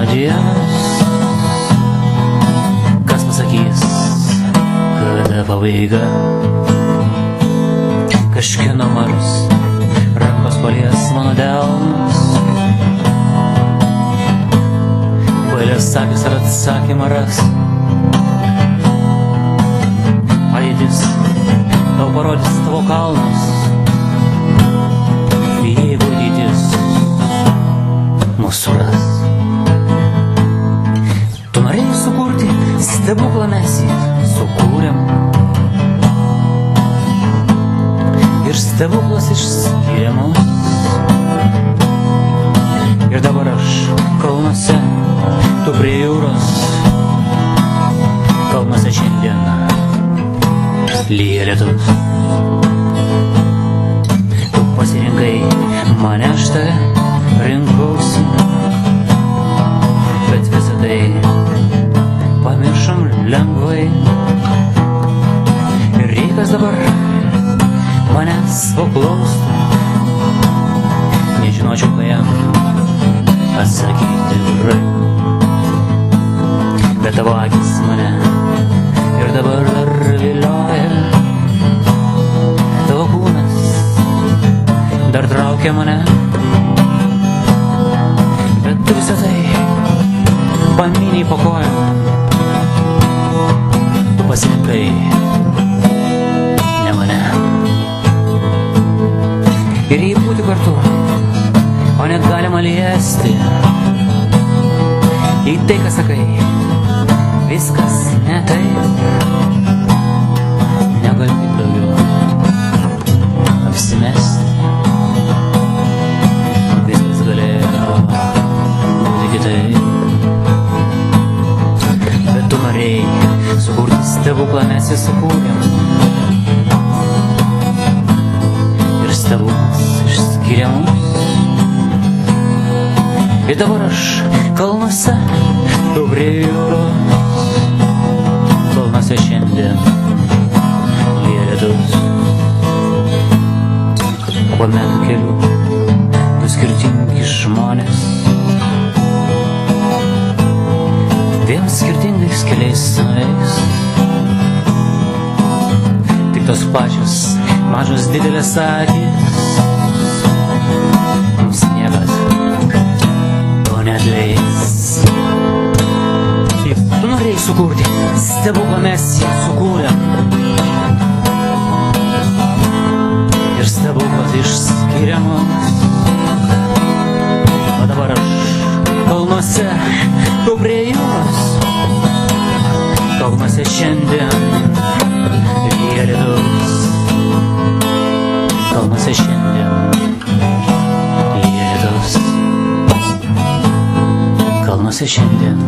mano dienos. Kas pasakys, kada pabaiga? Kažkieno maras rankos palies mano delnus. Bailės sakys ar atsakymą ras. Ateitis tau parodys tavo kalnus. Jeigu ateitis mūsų ras. Tu norėjai sukurti stebuklą, mes jį sukūrėm. Ir stebuklas išskyrė mus. Ir dabar aš kalnuose, tu prie jūros. Kalnuose šiandien lyja lietus. Tu pasirinkai mane, aš tave rinkausi. Bet visą tai pamiršom lengvai. Ir reikas dabar manęs paklaustų. Nežinočiau, ką jam atsakyti tikrai. Bet tavo akis mane ir dabar dar vilioja. Tavo kūnas dar traukia mane. Bet tu visą tai pamyniai po kojom. Tu pasirinkai ne mane. Ir jei būti kartu, o net galima liesti. Jei tai, ką sakai, viskas ne taip, negaliu tik daugiau apsimesti. Viskas galėjo būti kitaip. Bet tu norėjai sukurti stebuklą, mes jį sukūrėm. Ir stebuklas išskyrė mus. Ir dabar aš kalnuose, tu prie jūros. Kalnuose šiandien lyja lietus. Po metų kelių du skirtingi žmonės, dviem skirtingais keliais nueis. Tik tos pačios mažos didelės akys. Mums niekas to neatleis. Tu norėjai sukurti stebuklą, mes jį sukūrėm. Ir stebuklas išskyrė mus. O dabar aš kalnuose, tu prie jūros. Kalnuose šiandien lyja lietus. Kalnuose šiandien lyja lietus. Kalnuose šiandien